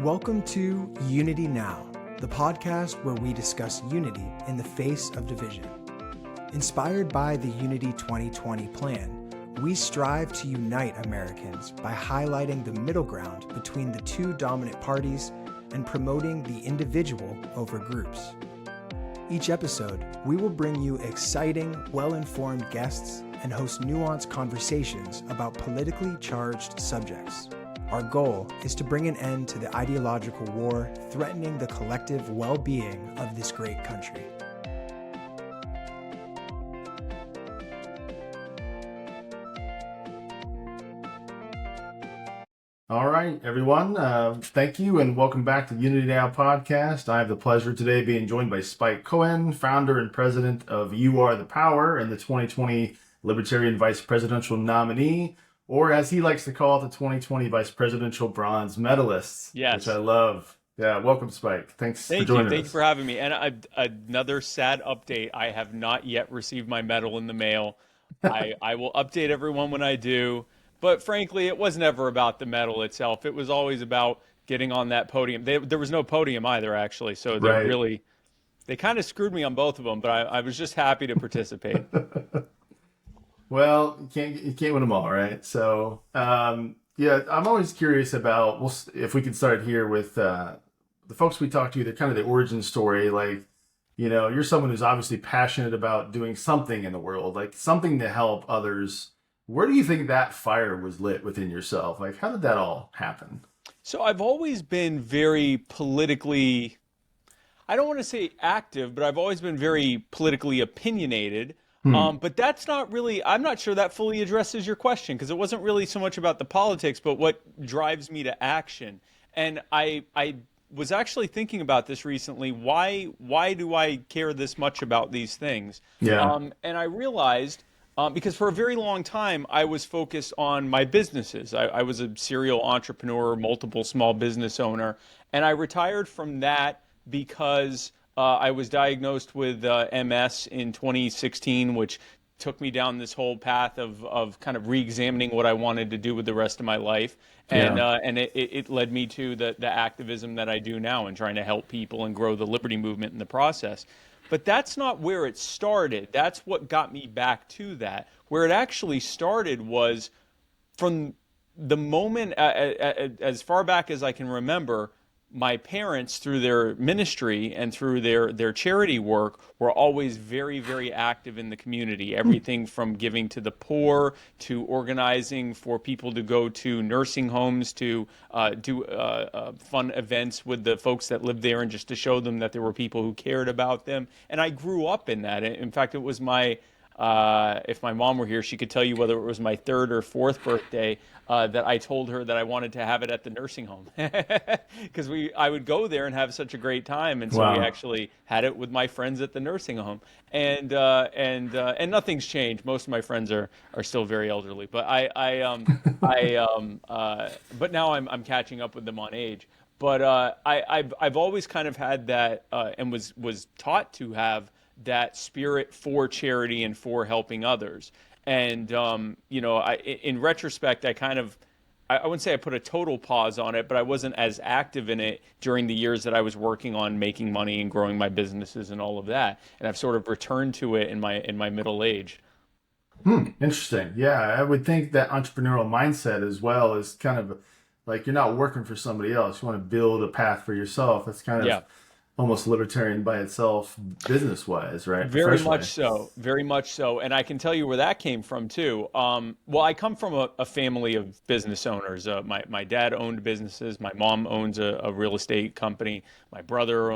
Welcome to Unity Now, the podcast where we discuss unity in the face of division. Inspired by the Unity 2020 plan, we strive to unite Americans by highlighting the middle ground between the two dominant parties and promoting the individual over groups. Each episode, we will bring you exciting, well-informed guests and host nuanced conversations about politically charged subjects. Our goal is to bring an end to the ideological war threatening the collective well-being of this great country. All right, everyone. Thank you and welcome back to the Unity Now podcast. I have the pleasure today being joined by Spike Cohen, founder and president of You Are the Power and the 2020 Libertarian Vice Presidential nominee, or as he likes to call it, the 2020 Vice Presidential Bronze Medalist. Yes. Which I love. Yeah, welcome, Spike. Thanks for joining us. Thank you for having me. And another sad update. I have not yet received my medal in the mail. I will update everyone when I do. But frankly, it was never about the medal itself. It was always about getting on that podium. There was no podium either, actually. So they kind of screwed me on both of them, but I was just happy to participate. Well, you can't win them all, right? So, yeah, I'm always curious about, if we could start here with the folks we talk to, they're kind of the origin story. Like, you know, you're someone who's obviously passionate about doing something in the world, like something to help others. Where do you think that fire was lit within yourself? Like, how did that all happen? So I've always been very politically, I don't want to say active, but I've always been very politically opinionated. But that's not really, I'm not sure that fully addresses your question, because it wasn't really so much about the politics, but what drives me to action. And I was actually thinking about this recently. Why do I care this much about these things? Yeah. And I realized, because for a very long time, I was focused on my businesses. I was a serial entrepreneur, multiple small business owner, and I retired from that because I was diagnosed with MS in 2016, which took me down this whole path of kind of re-examining what I wanted to do with the rest of my life. And it led me to the activism that I do now and trying to help people and grow the liberty movement in the process. But that's not where it started. That's what got me back to that. Where it actually started was from the moment, as far back as I can remember, my parents, through their ministry and through their charity work, were always very, very active in the community. Everything from giving to the poor to organizing for people to go to nursing homes, to do fun events with the folks that lived there, and just to show them that there were people who cared about them. And I grew up in that. In fact, it was my if my mom were here, she could tell you whether it was my third or fourth birthday that I told her that I wanted to have it at the nursing home, because I would go there and have such a great time, and so we actually had it with my friends at the nursing home, and nothing's changed. Most of my friends are still very elderly, but but now I'm catching up with them on age. But I've always kind of had that and was taught to have that spirit for charity and for helping others. And, you know, in retrospect, I wouldn't say I put a total pause on it, but I wasn't as active in it during the years that I was working on making money and growing my businesses and all of that. And I've sort of returned to it in my middle age. Interesting. Yeah, I would think that entrepreneurial mindset as well is kind of like you're not working for somebody else. You want to build a path for yourself. That's kind of almost libertarian by itself, business-wise, right? Very much so. And I can tell you where that came from too. Well, I come from a family of business owners. My dad owned businesses. My mom owns a real estate company. My brother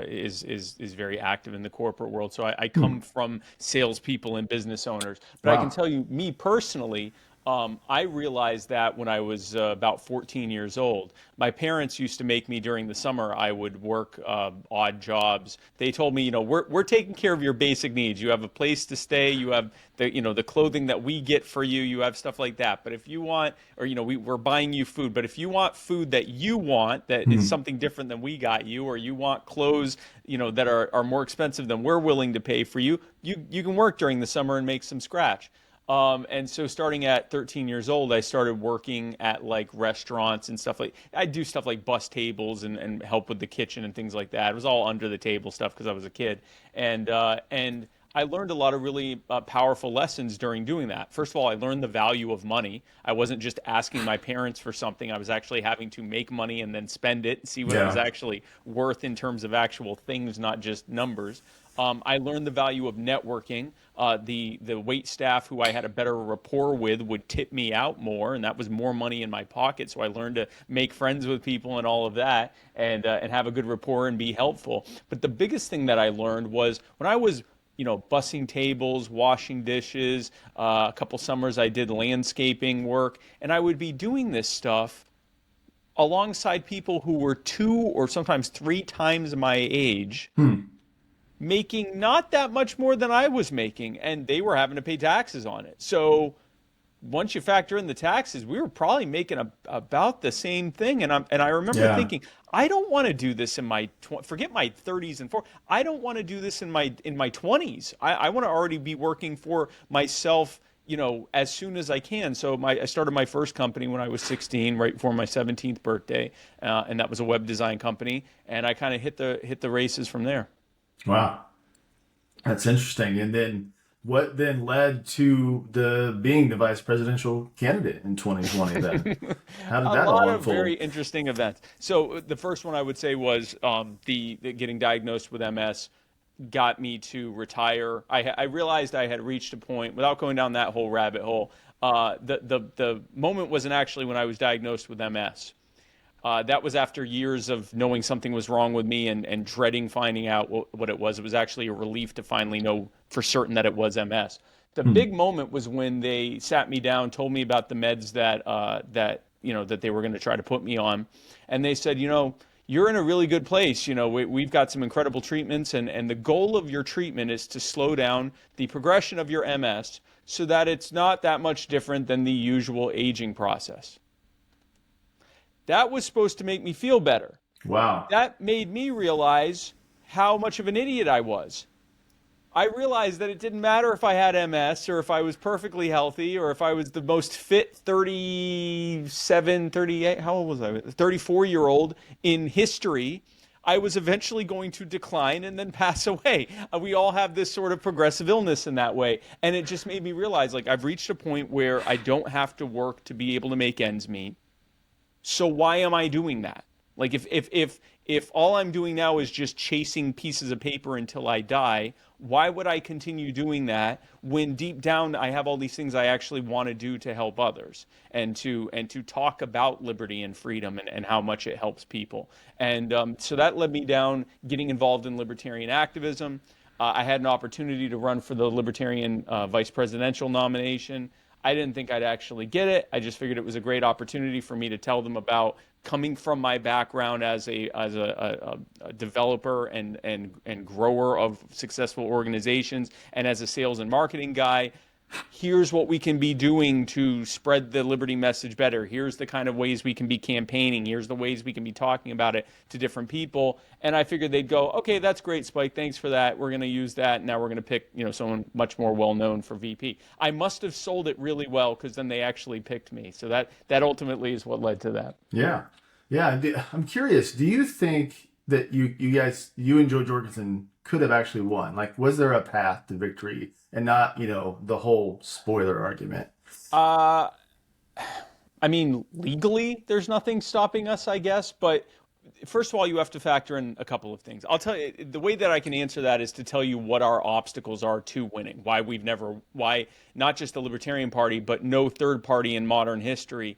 is very active in the corporate world. So I come from salespeople and business owners. But I can tell you, me personally, I realized that when I was about 14 years old. My parents used to make me, during the summer, I would work odd jobs. They told me, you know, we're taking care of your basic needs. You have a place to stay. You have the clothing that we get for you. You have stuff like that. But if you want, or we're buying you food. But if you want food that you want, that is something different than we got you, or you want clothes, that are more expensive than we're willing to pay for you, you can work during the summer and make some scratch. And so starting at 13 years old, I started working at like restaurants and stuff like I do stuff like bus tables and help with the kitchen and things like that. It was all under the table stuff because I was a kid. And I learned a lot of really powerful lessons during doing that. First of all, I learned the value of money. I wasn't just asking my parents for something. I was actually having to make money and then spend it and see what it was actually worth in terms of actual things, not just numbers. I learned the value of networking. The wait staff who I had a better rapport with would tip me out more, and that was more money in my pocket. So I learned to make friends with people and all of that, and have a good rapport and be helpful. But the biggest thing that I learned was when I was bussing tables, washing dishes. A couple summers I did landscaping work, and I would be doing this stuff alongside people who were 2 or sometimes 3 times my age, making not that much more than I was making, and they were having to pay taxes on it. So once you factor in the taxes, we were probably making about the same thing. And I remember thinking, I don't want to do this in my forget my 30s and 40s. I don't want to do this in my 20s. I want to already be working for myself, as soon as I can. So I started my first company when I was 16, right before my 17th birthday, and that was a web design company. And I kind of hit the races from there. Wow, that's interesting. And then what then led to being the vice presidential candidate in 2020 then? How did that all unfold? A lot of very interesting events. So the first one I would say was the getting diagnosed with MS got me to retire. I realized I had reached a point, without going down that whole rabbit hole, the moment wasn't actually when I was diagnosed with MS. That was after years of knowing something was wrong with me and dreading finding out what it was. It was actually a relief to finally know for certain that it was MS. The big moment was when they sat me down, told me about the meds that they were going to try to put me on. And they said, you're in a really good place. We've got some incredible treatments, and the goal of your treatment is to slow down the progression of your MS so that it's not that much different than the usual aging process. That was supposed to make me feel better. Wow. That made me realize how much of an idiot I was. I realized that it didn't matter if I had MS or if I was perfectly healthy or if I was the most fit 37, 38, how old was I? 34-year-old in history. I was eventually going to decline and then pass away. We all have this sort of progressive illness in that way. And it just made me realize, I've reached a point where I don't have to work to be able to make ends meet. So why am I doing that? If all I'm doing now is just chasing pieces of paper until I die, why would I continue doing that when deep down I have all these things I actually want to do to help others and to talk about liberty and freedom and how much it helps people? And so that led me down getting involved in libertarian activism. I had an opportunity to run for the Libertarian vice presidential nomination. I didn't think I'd actually get it. I just figured it was a great opportunity for me to tell them about coming from my background as a developer and grower of successful organizations, and as a sales and marketing guy. Here's what we can be doing to spread the liberty message better. Here's the kind of ways we can be campaigning. Here's the ways we can be talking about it to different people. And I figured they'd go, okay, that's great, Spike. Thanks for that. We're going to use that. Now we're going to pick, someone much more well-known for VP. I must have sold it really well because then they actually picked me. So that ultimately is what led to that. Yeah. Yeah. I'm curious. Do you think that you guys, you and Joe Jorgensen could have actually won? Was there a path to victory and not, the whole spoiler argument? Legally, there's nothing stopping us, I guess. But first of all, you have to factor in a couple of things. I'll tell you, the way that I can answer that is to tell you what our obstacles are to winning, why not just the Libertarian Party, but no third party in modern history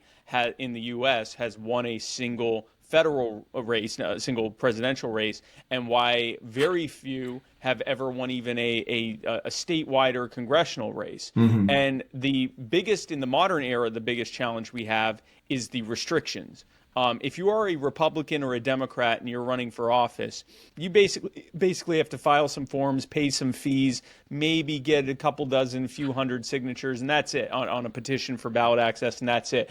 in the U.S. has won a single federal race, a single presidential race, and why very few have ever won even a statewide or congressional race. Mm-hmm. And the biggest in the modern era, the biggest challenge we have is the restrictions. If you are a Republican or a Democrat and you're running for office, you basically have to file some forms, pay some fees, maybe get a few hundred signatures, and that's it on a petition for ballot access, and that's it.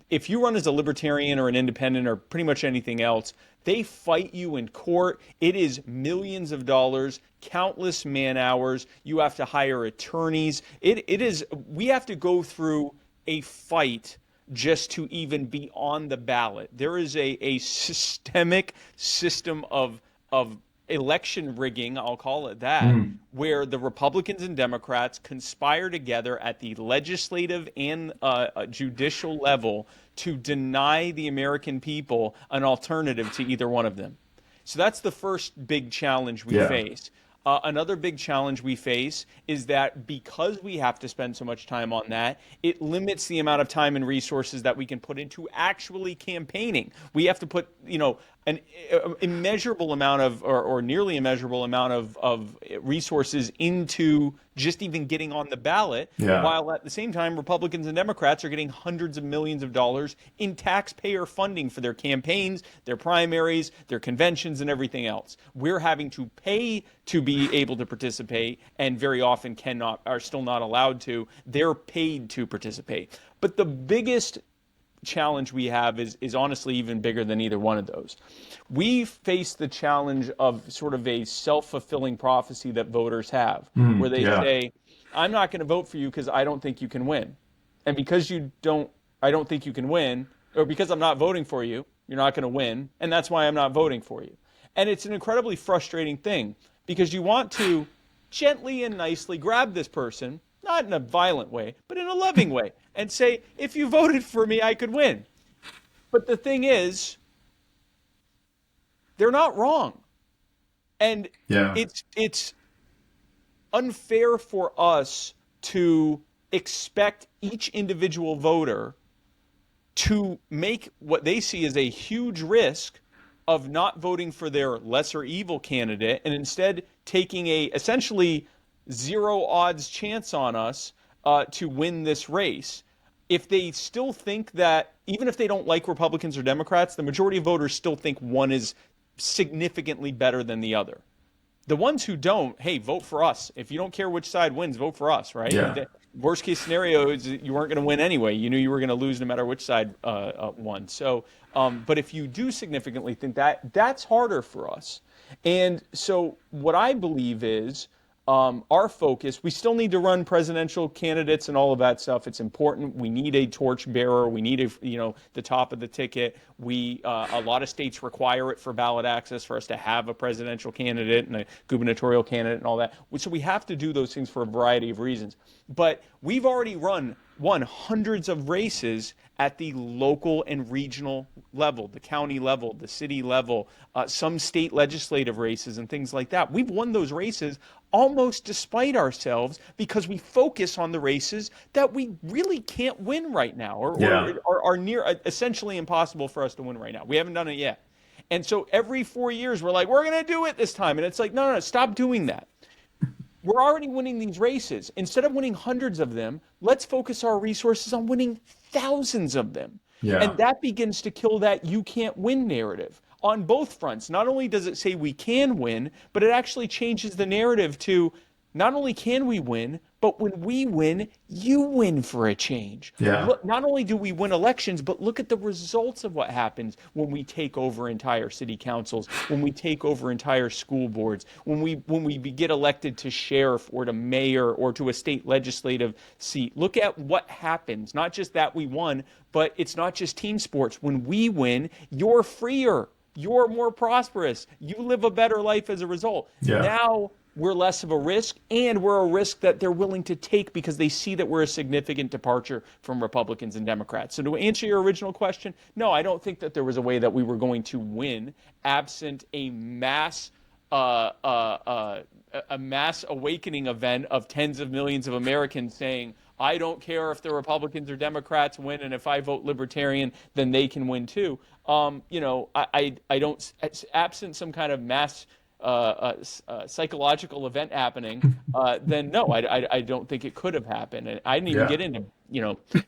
if you run as a libertarian or an independent or pretty much anything else, they fight you in court. It is millions of dollars, countless man hours. You have to hire attorneys. We have to go through a fight just to even be on the ballot. There is a systemic system of election rigging, I'll call it that, where the Republicans and Democrats conspire together at the legislative and judicial level to deny the American people an alternative to either one of them. So that's the first big challenge we face. Another big challenge we face is that because we have to spend so much time on that, it limits the amount of time and resources that we can put into actually campaigning. We have to put, an immeasurable amount of, or nearly immeasurable amount of resources into just even getting on the ballot, while at the same time, Republicans and Democrats are getting hundreds of millions of dollars in taxpayer funding for their campaigns, their primaries, their conventions, and everything else. We're having to pay to be able to participate, and very often are still not allowed to. They're paid to participate. But the biggest challenge we have is honestly even bigger than either one of those. We face the challenge of sort of a self-fulfilling prophecy that voters have, where they say, I'm not going to vote for you because I don't think you can win. And because I don't think you can win, or because I'm not voting for you, you're not going to win, and that's why I'm not voting for you. And it's an incredibly frustrating thing, because you want to gently and nicely grab this person, not in a violent way, but in a loving way, and say, if you voted for me, I could win. But the thing is, they're not wrong. And it's unfair for us to expect each individual voter to make what they see as a huge risk of not voting for their lesser evil candidate and instead taking a essentially zero odds chance on us to win this race. If they still think that, even if they don't like Republicans or Democrats, the majority of voters still think one is significantly better than the other. The ones who don't, hey, vote for us. If you don't care which side wins, vote for us, right? The worst case scenario is you weren't going to win anyway. You knew you were going to lose no matter which side won. So, but if you do significantly think that, that's harder for us. And so what I believe is our focus, we still need to run presidential candidates and all of that stuff. It's important. We need a torchbearer. We need the top of the ticket. A lot of states require it for ballot access for us to have a presidential candidate and a gubernatorial candidate and all that. So we have to do those things for a variety of reasons. But we've already won hundreds of races at the local and regional level, the county level, the city level, some state legislative races and things like that. We've won those races almost despite ourselves because we focus on the races that we really can't win right now or are near essentially impossible for us to win right now. We haven't done it yet. And so every 4 years we're like, we're going to do it this time. And it's like, no, stop doing that. We're already winning these races. Instead of winning hundreds of them, let's focus our resources on winning thousands of them. And that begins to kill that you can't win narrative on both fronts. Not only does it say we can win, but it actually changes the narrative to not only can we win, but when we win, you win for a change. Look, not only do we win elections, but look at the results of what happens when we take over entire city councils, when we take over entire school boards, when we get elected to sheriff or to mayor or to a state legislative seat. Look at what happens. Not just that we won, but it's not just team sports. When we win, you're freer. You're more prosperous. You live a better life as a result. Now we're less of a risk, and we're a risk that they're willing to take because they see that we're a significant departure from Republicans and Democrats. So to answer your original question, no, I don't think that there was a way that we were going to win absent a mass awakening event of tens of millions of Americans saying, I don't care if the Republicans or Democrats win, and if I vote Libertarian, then they can win too. I don't, absent some kind of mass psychological event happening, then no, I don't think it could have happened. And I didn't even get into,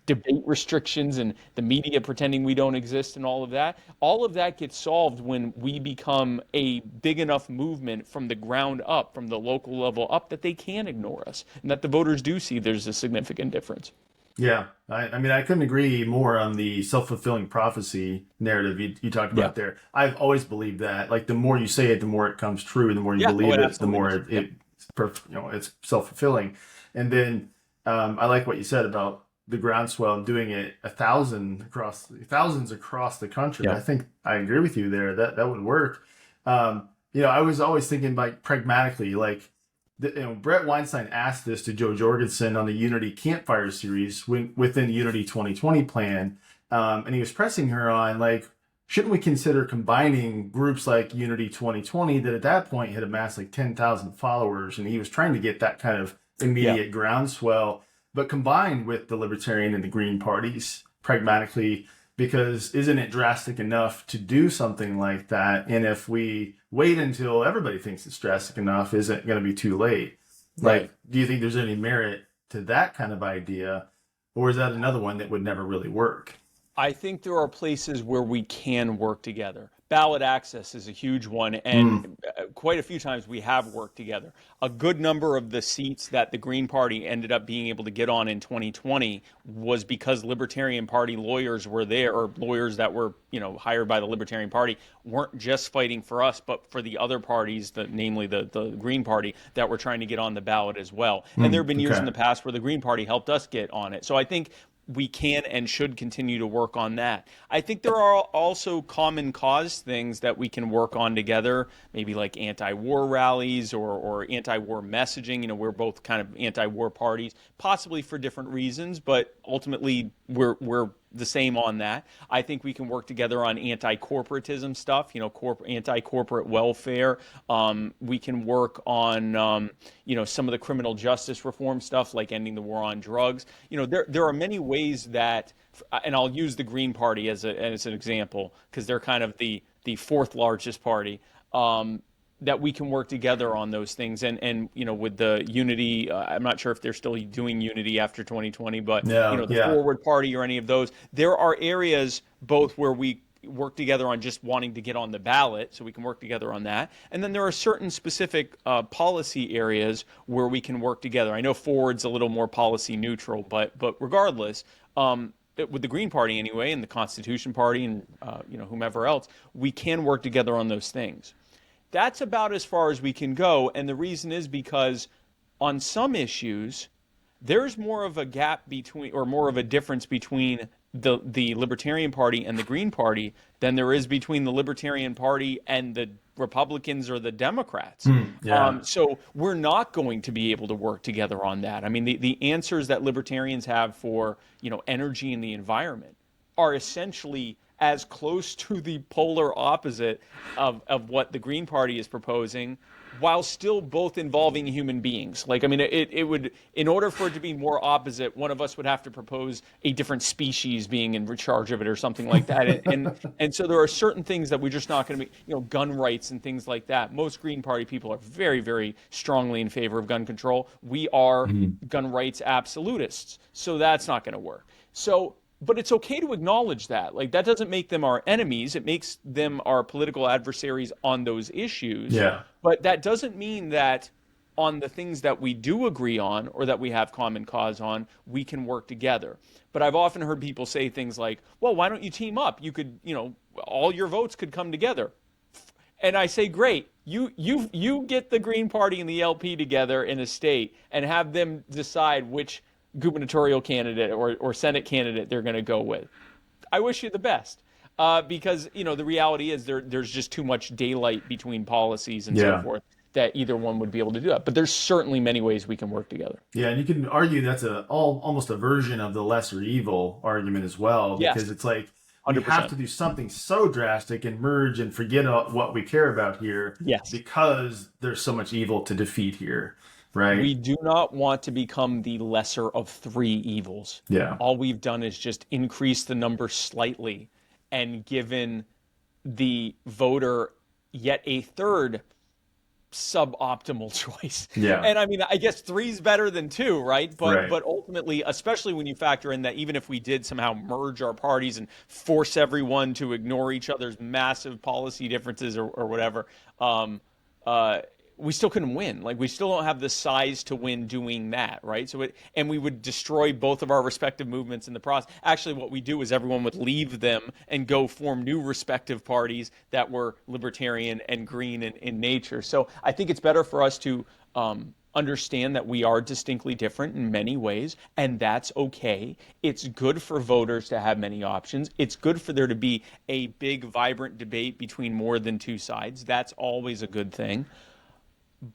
debate restrictions and the media pretending we don't exist and all of that. All of that gets solved when we become a big enough movement from the ground up, from the local level up, that they can ignore us and that the voters do see there's a significant difference. Yeah, I mean, I couldn't agree more on the self-fulfilling prophecy narrative you talked Yeah. about there. I've always believed that. Like, the more you say it, the more it comes true. The more you Yeah. Oh, believe it it, the absolutely more does. Yep. it's self-fulfilling. And then I like what you said about the groundswell and doing it thousands across the country. Yeah. I think I agree with you there. That would work. I was always thinking like pragmatically, like Brett Weinstein asked this to Joe Jorgensen on the Unity Campfire series within the Unity 2020 plan. And he was pressing her on, like, shouldn't we consider combining groups like Unity 2020 that at that point had amassed like 10,000 followers? And he was trying to get that kind of Yeah. immediate groundswell, but combined with the Libertarian and the Green parties pragmatically, because isn't it drastic enough to do something like that? And if we wait until everybody thinks it's drastic enough, is it going to be too late? Right. Like, do you think there's any merit to that kind of idea? Or is that another one that would never really work? I think there are places where we can work together. Ballot access is a huge one, Mm, and quite a few times we have worked together. A good number of the seats that the Green Party ended up being able to get on in 2020 was because Libertarian Party lawyers were there, or lawyers that were, hired by the Libertarian Party, weren't just fighting for us, but for the other parties, namely the Green Party, that were trying to get on the ballot as well. And there have been years in okay. the past where the Green Party helped us get on it. So I think we can and should continue to work on that. I think there are also common cause things that we can work on together, maybe like anti-war rallies or anti-war messaging. We're both kind of anti-war parties, possibly for different reasons, but ultimately we're the same on that. I think we can work together on anti-corporatism stuff, anti-corporate welfare. We can work on, some of the criminal justice reform stuff, like ending the war on drugs. There are many ways that, and I'll use the Green Party as an example, because they're kind of the fourth largest party. That we can work together on those things, and with the Unity, I'm not sure if they're still doing Unity after 2020, but No, the yeah. Forward Party or any of those, there are areas both where we work together on just wanting to get on the ballot, so we can work together on that, and then there are certain specific policy areas where we can work together. I know Forward's a little more policy neutral, but regardless. With the Green Party anyway, and the Constitution Party, and whomever else, we can work together on those things. That's about as far as we can go. And the reason is because on some issues, there's more of a gap between, or more of a difference between the Libertarian Party and the Green Party than there is between the Libertarian Party and the Republicans or the Democrats. Yeah. So we're not going to be able to work together on that. I mean, the answers that libertarians have for, energy and the environment are essentially as close to the polar opposite of what the Green Party is proposing, while still both involving human beings. Like, I mean, it would, in order for it to be more opposite, one of us would have to propose a different species being in charge of it or something like that. And so there are certain things that we're just not going to be, gun rights and things like that. Most Green Party people are very, very strongly in favor of gun control. We are gun rights absolutists. So that's not going to work. But it's okay to acknowledge that. Like, that doesn't make them our enemies. It makes them our political adversaries on those issues. Yeah. But that doesn't mean that on the things that we do agree on or that we have common cause on, we can work together. But I've often heard people say things like, well, why don't you team up? You could, all your votes could come together. And I say, great. You get the Green Party and the LP together in a state and have them decide which gubernatorial candidate or Senate candidate they're going to go with. I wish you the best, because the reality is there's just too much daylight between policies and so forth that either one would be able to do that. But there's certainly many ways we can work together. Yeah, and you can argue that's almost a version of the lesser evil argument as well, Yes, because it's like we 100%. have to do something so drastic and merge and forget what we care about here, Yes. because there's so much evil to defeat here, right? We do not want to become the lesser of three evils. Yeah. All we've done is just increase the number slightly and given the voter yet a third suboptimal choice. Yeah. And I mean, I guess three's better than two, right? Right. But ultimately, especially when you factor in that even if we did somehow merge our parties and force everyone to ignore each other's massive policy differences or whatever, we still couldn't win. Like, we still don't have the size to win doing that, right? And we would destroy both of our respective movements in the process. Actually, what we do is everyone would leave them and go form new respective parties that were libertarian and green in nature. So I think it's better for us to understand that we are distinctly different in many ways, and that's okay. It's good for voters to have many options. It's good for there to be a big, vibrant debate between more than two sides. That's always a good thing.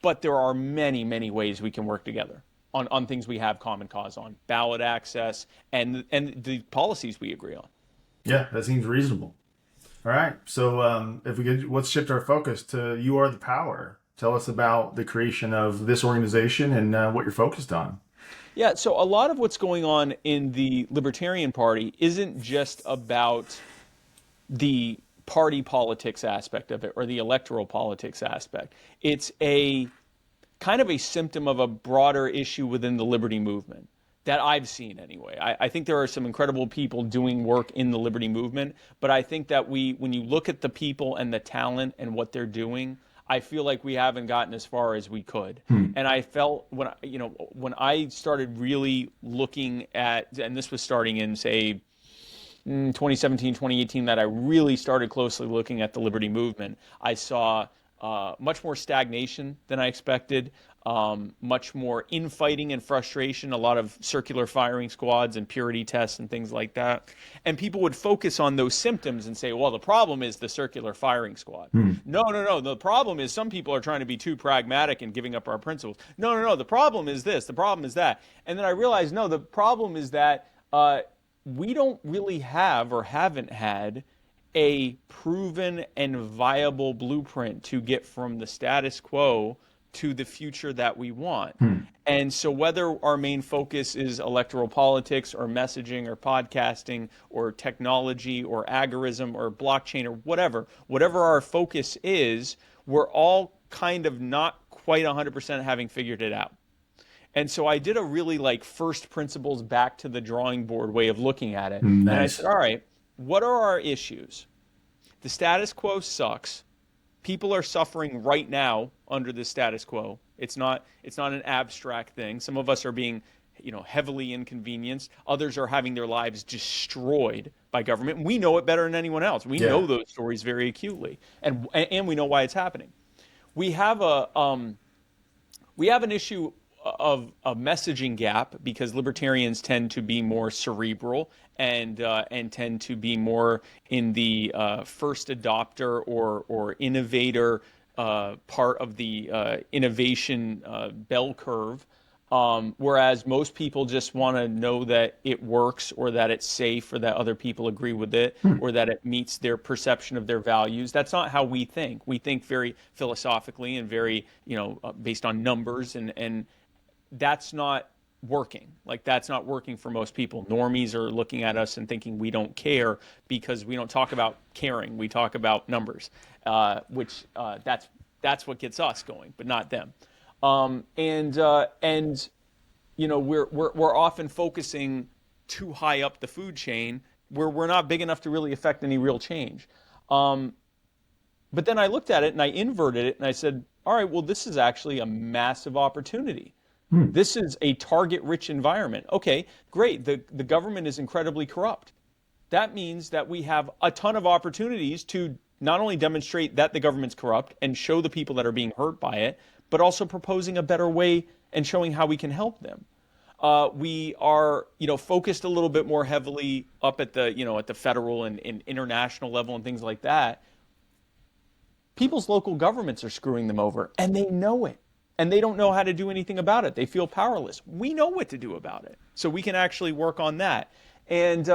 But there are many, many ways we can work together on things we have common cause on, ballot access and the policies we agree on. Yeah, that seems reasonable. All right. So if we could, let's shift our focus to You Are the Power. Tell us about the creation of this organization and what you're focused on. Yeah, so a lot of what's going on in the Libertarian Party isn't just about the party politics aspect of it or the electoral politics aspect. It's a kind of a symptom of a broader issue within the liberty movement that I've seen anyway. I think there are some incredible people doing work in the liberty movement, but I think that when you look at the people and the talent and what they're doing, I feel like we haven't gotten as far as we could. And I felt when I started really looking at, and this was starting in, say, 2017, 2018, that I really started closely looking at the liberty movement, I saw much more stagnation than I expected, much more infighting and frustration, a lot of circular firing squads and purity tests and things like that. And people would focus on those symptoms and say, well, the problem is the circular firing squad. No. The problem is some people are trying to be too pragmatic and giving up our principles. No. The problem is this. The problem is that. And then I realized, no, the problem is that we don't really have or haven't had a proven and viable blueprint to get from the status quo to the future that we want. And so whether our main focus is electoral politics or messaging or podcasting or technology or agorism or blockchain or whatever our focus is, we're all kind of not quite 100% having figured it out. And so I did a really first principles back to the drawing board way of looking at it. Nice. And I said, all right, what are our issues? The status quo sucks. People are suffering right now under the status quo. It's not an abstract thing. Some of us are being, heavily inconvenienced. Others are having their lives destroyed by government. And we know it better than anyone else. We know those stories very acutely, and we know why it's happening. We have an issue of a messaging gap because libertarians tend to be more cerebral and tend to be more in the first adopter or innovator part of the innovation bell curve, whereas most people just want to know that it works or that it's safe or that other people agree with it or that it meets their perception of their values. That's not how we think. We think very philosophically and very based on numbers, and that's not working. That's not working for most people. Normies are looking at us and thinking we don't care because we don't talk about caring. We talk about numbers, which that's what gets us going, but not them. We're often focusing too high up the food chain where we're not big enough to really affect any real change. But then I looked at it and I inverted it and I said, all right, well, this is actually a massive opportunity. This is a target-rich environment. Okay, great. The government is incredibly corrupt. That means that we have a ton of opportunities to not only demonstrate that the government's corrupt and show the people that are being hurt by it, but also proposing a better way and showing how we can help them. We are, focused a little bit more heavily up at the federal and international level and things like that. People's local governments are screwing them over, and they know it. And they don't know how to do anything about it. They feel powerless. We know what to do about it. So we can actually work on that. And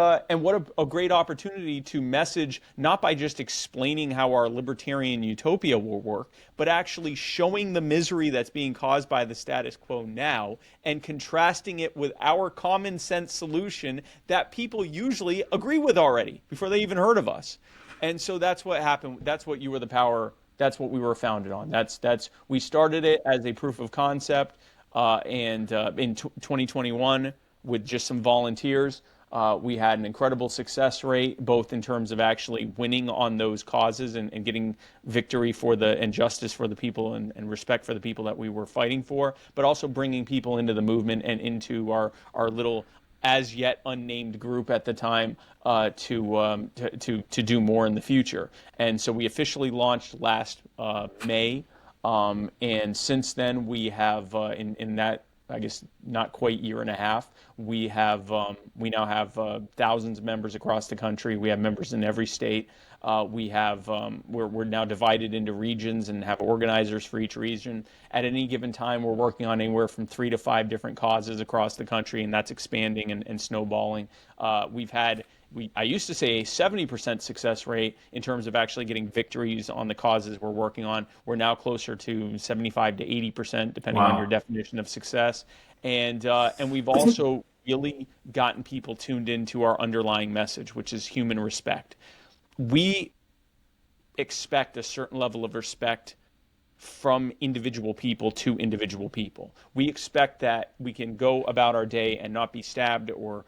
what a great opportunity to message, not by just explaining how our libertarian utopia will work, but actually showing the misery that's being caused by the status quo now and contrasting it with our common sense solution that people usually agree with already before they even heard of us. And so that's what happened. That's what You Are the Power. That's what we were founded on. We started it as a proof of concept, and in 2021 with just some volunteers. We had an incredible success rate, both in terms of actually winning on those causes and getting victory for and justice for the people and respect for the people that we were fighting for, but also bringing people into the movement and into our little as yet unnamed group at the time to do more in the future. And so we officially launched last May, and since then we have in that, I guess, not quite year and a half, we now have thousands of members across the country. We have members in every state. We're now divided into regions and have organizers for each region. At any given time, we're working on anywhere from 3 to 5 different causes across the country, and that's expanding and snowballing. I used to say a 70% success rate in terms of actually getting victories on the causes we're working on. We're now closer to 75 to 80%, depending on your definition of success. And we've also really gotten people tuned into our underlying message, which is human respect. We expect a certain level of respect from individual people to individual people. We expect that we can go about our day and not be stabbed or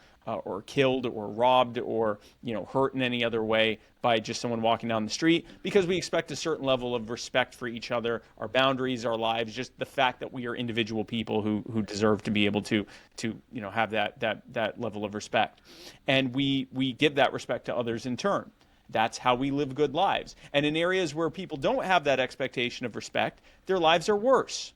killed or robbed or hurt in any other way by just someone walking down the street, because we expect a certain level of respect for each other, our boundaries, our lives, just the fact that we are individual people who deserve to be able to have that level of respect, and we give that respect to others in turn. That's how we live good lives. And in areas where people don't have that expectation of respect, their lives are worse.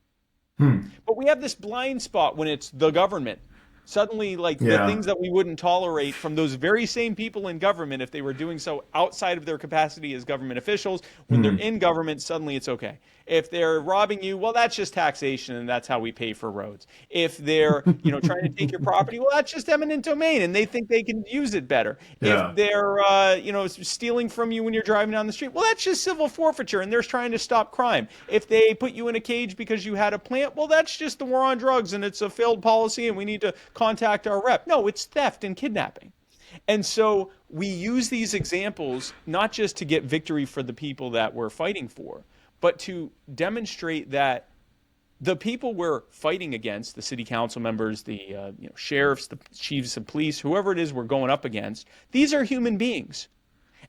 But we have this blind spot when it's the government. Suddenly, the things that we wouldn't tolerate from those very same people in government, if they were doing so outside of their capacity as government officials, when they're in government, suddenly it's okay. If they're robbing you, well, that's just taxation, and that's how we pay for roads. If they're, trying to take your property, well, that's just eminent domain, and they think they can use it better. Yeah. If they're, stealing from you when you're driving down the street, well, that's just civil forfeiture, and they're trying to stop crime. If they put you in a cage because you had a plant, well, that's just the war on drugs, and it's a failed policy, and we need to contact our rep. No, it's theft and kidnapping. And so we use these examples not just to get victory for the people that we're fighting for, but to demonstrate that the people we're fighting against, the city council members, the sheriffs, the chiefs of police, whoever it is we're going up against, these are human beings.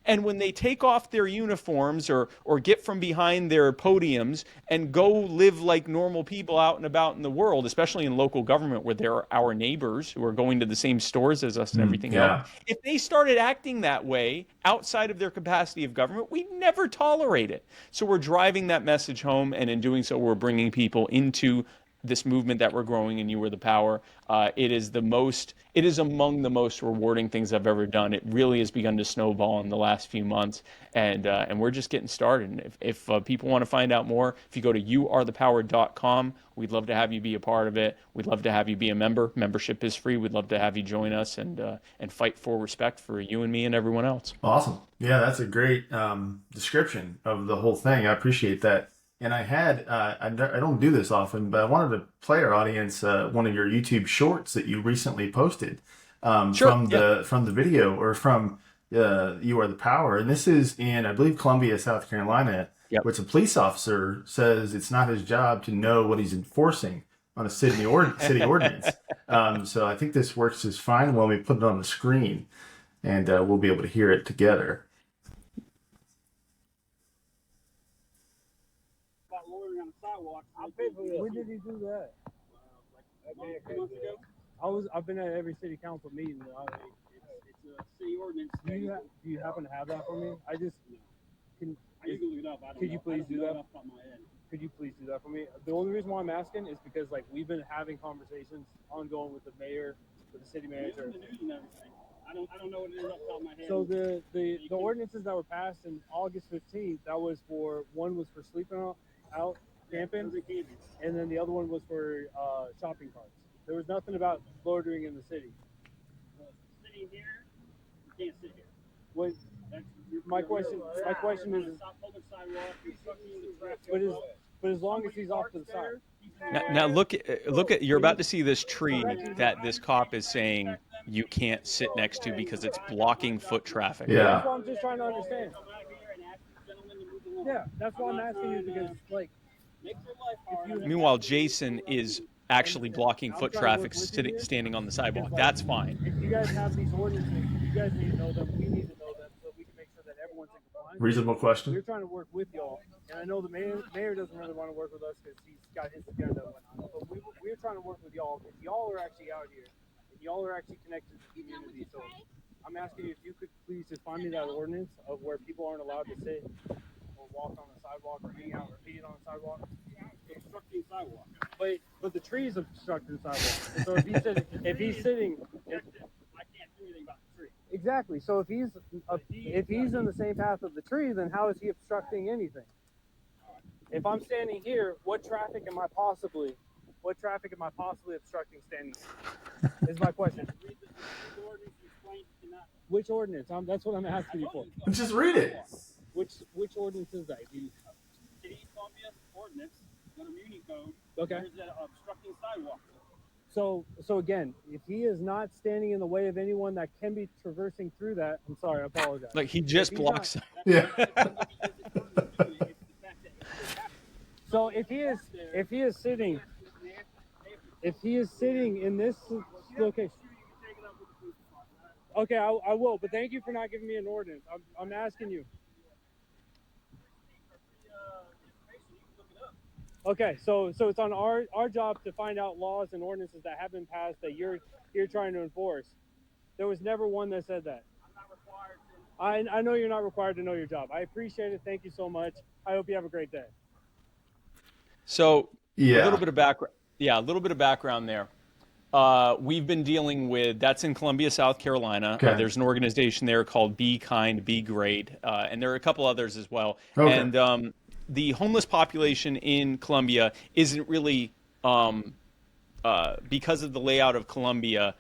And when they take off their uniforms or get from behind their podiums and go live like normal people out and about in the world, especially in local government where they're our neighbors who are going to the same stores as us and everything else, if they started acting that way outside of their capacity of government, we never tolerate it. So we're driving that message home, and in doing so, we're bringing people into this movement that we're growing in You Are the Power. It is among the most rewarding things I've ever done. It really has begun to snowball in the last few months, and we're just getting started. If people want to find out more, if you go to youarethepower.com, we'd love to have you be a part of it. We'd love to have you be a member. Membership is free. We'd love to have you join us and fight for respect for you and me and everyone else. Awesome. Yeah, that's a great description of the whole thing. I appreciate that. And I had, I don't do this often, but I wanted to play our audience one of your YouTube shorts that you recently posted from the video or from You Are the Power. And this is in, I believe, Columbia, South Carolina, which a police officer says it's not his job to know what he's enforcing on a city ordinance. So I think this works just fine when we put it on the screen, and we'll be able to hear it together. When did he do that? Like a month ago. I've been at every city council meeting. It's a city ordinance. Do you happen to have that for me? I just can. You can look it up. I don't know. Could you please do that? Off the top of my head. Could you please do that for me? The only reason why I'm asking is because we've been having conversations ongoing with the mayor, with the city manager. The news and everything. I don't know what it is off the top of my head. So the ordinances that were passed in August 15th, one was for sleeping out camping, and then the other one was for shopping carts. There was nothing about loitering in the city. Sitting here, you can't sit here. What? My question is, but as long as he's off to the side. Now look at you're about to see this tree that this cop is saying you can't sit next to because it's blocking foot traffic. Yeah. That's what I'm just trying to understand. Yeah, that's why I'm asking you, because Meanwhile, Jason is actually blocking I'm foot trying to traffic work with you here, standing on the because, sidewalk. like, That's fine. if you guys have these ordinances, you guys need to know them. We need to know them so we can make sure that everyone's in compliance. Reasonable question. We're trying to work with y'all, and I know the mayor doesn't really want to work with us because he's got his agenda and whatnot. But we're trying to work with y'all because y'all are actually out here and y'all are actually connected to the community. So I'm asking you if you could please just find me that ordinance of where people aren't allowed to sit or walk on the sidewalk or hang out or feed on the sidewalk. Obstructing sidewalk. But the trees obstructing the sidewalk. And so if he's sitting, I can't do anything about the tree. exactly. So if he's in the same path of the tree, then how is he obstructing anything? If I'm standing here, what traffic am I possibly obstructing standing here? Is my question. Read the ordinance and explain it to not. Which ordinance? That's what I'm asking you for. Just read it. Which ordinance is that? City of Columbia ordinance, go to Muni Code. Okay. There's that obstructing sidewalks. So again, if he is not standing in the way of anyone that can be traversing through that, I'm sorry, I apologize. Like he just If he's blocks. Yeah. So if he is sitting in this location. Okay, I will, but thank you for not giving me an ordinance. I'm asking you. Okay, so it's on our job to find out laws and ordinances that have been passed that you're trying to enforce. There was never one that said that. I'm not required to. I know you're not required to know your job. I appreciate it. Thank you so much. I hope you have a great day. So Yeah. a little bit of background. Yeah, a little bit of background there. We've been dealing with, that's in Columbia, South Carolina. Okay. There's an organization there called Be Kind, Be Great. And there are a couple others as well. Okay. And the homeless population in Columbia isn't really, because of the layout of Columbia,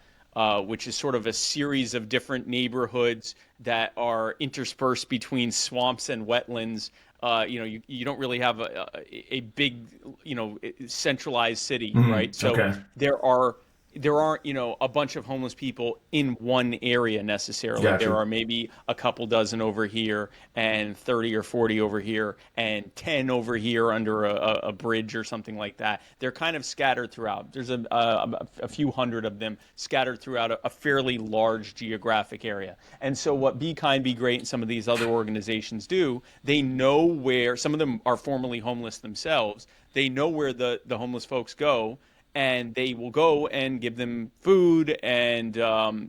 which is sort of a series of different neighborhoods that are interspersed between swamps and wetlands. You don't really have a big, centralized city, right? So okay. there aren't, a bunch of homeless people in one area necessarily. Gotcha. There are maybe a couple dozen over here and 30 or 40 over here and 10 over here under a bridge or something like that. They're kind of scattered throughout. There's a few hundred of them scattered throughout a fairly large geographic area. And so what Be Kind, Be Great and some of these other organizations do, they know where, some of them are formerly homeless themselves, they know where the homeless folks go, and they will go and give them food, and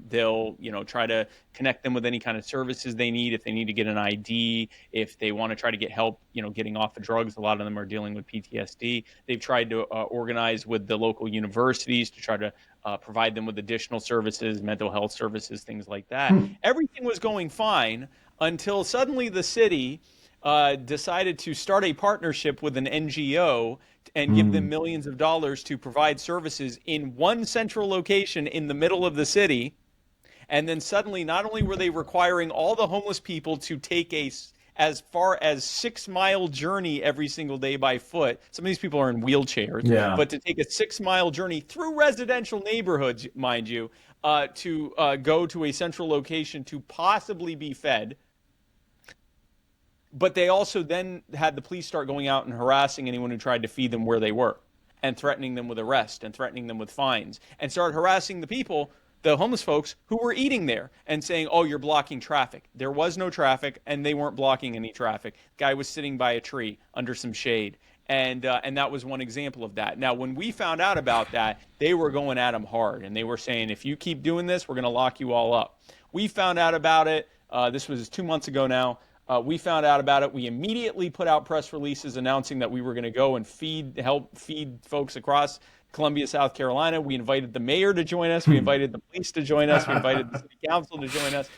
they'll try to connect them with any kind of services they need. If they need to get an ID, if they want to try to get help getting off of drugs, a lot of them are dealing with PTSD. They've tried to organize with the local universities to try to provide them with additional services, mental health services, things like that. Everything was going fine until suddenly the city decided to start a partnership with an NGO and give them millions of dollars to provide services in one central location in the middle of the city. And then suddenly, not only were they requiring all the homeless people to take as far as 6-mile journey every single day by foot. Some of these people are in wheelchairs, but to take a 6-mile journey through residential neighborhoods, mind you, to go to a central location to possibly be fed. But they also then had the police start going out and harassing anyone who tried to feed them where they were, and threatening them with arrest and threatening them with fines, and started harassing the people, the homeless folks who were eating there, and saying, oh, you're blocking traffic. There was no traffic, and they weren't blocking any traffic. The guy was sitting by a tree under some shade. And that was one example of that. Now, when we found out about that, they were going at him hard, and they were saying, if you keep doing this, we're going to lock you all up. We found out about it. This was 2 months ago now. We found out about it. We immediately put out press releases announcing that we were going to go and help feed folks across Columbia, South Carolina. We invited the mayor to join us. We invited the police to join us. We invited the city council to join us.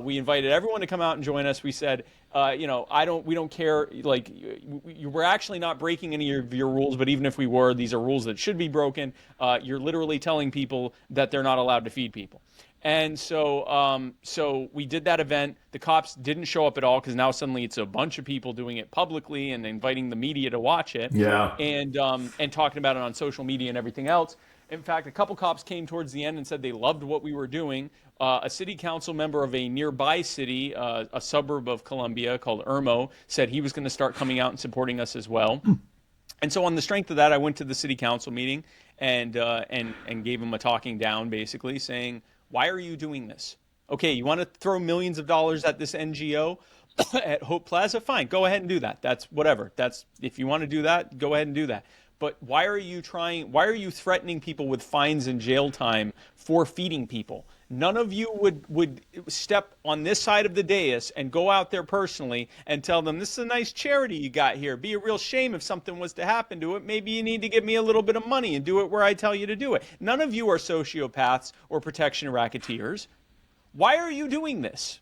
We invited everyone to come out and join us. We said, we don't care. Like, we're actually not breaking any of your rules, but even if we were, these are rules that should be broken. You're literally telling people that they're not allowed to feed people. And so we did that event. The cops didn't show up at all because now suddenly it's a bunch of people doing it publicly and inviting the media to watch it. Yeah. And talking about it on social media and everything else. In fact, a couple cops came towards the end and said they loved what we were doing. A city council member of a nearby city, a suburb of Columbia called Irmo, said he was going to start coming out and supporting us as well. And so on the strength of that, I went to the city council meeting and gave them a talking down, basically saying, why are you doing this? Okay, you want to throw millions of dollars at this NGO at Hope Plaza? Fine, go ahead and do that. That's whatever. That's, if you want to do that, go ahead and do that. But why are you threatening people with fines and jail time for feeding people? None of you would step on this side of the dais and go out there personally and tell them, this is a nice charity you got here. Be a real shame if something was to happen to it. Maybe you need to give me a little bit of money and do it where I tell you to do it. None of you are sociopaths or protection racketeers. Why are you doing this?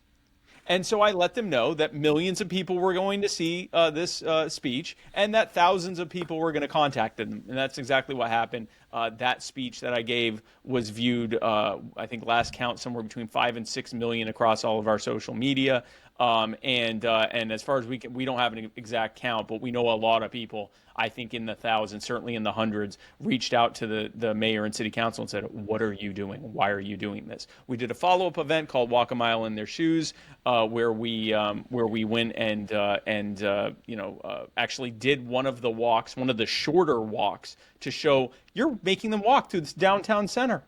And so I let them know that millions of people were going to see this speech and that thousands of people were going to contact them. And that's exactly what happened. That speech that I gave was viewed, I think last count, somewhere between 5 and 6 million across all of our social media. And as far as we don't have an exact count, but we know a lot of people, I think in the thousands, certainly in the hundreds, reached out to the mayor and city council and said, what are you doing? Why are you doing this? We did a follow-up event called Walk a Mile in Their Shoes, where we went and actually did one of the walks, one of the shorter walks, to show you're making them walk through this downtown center.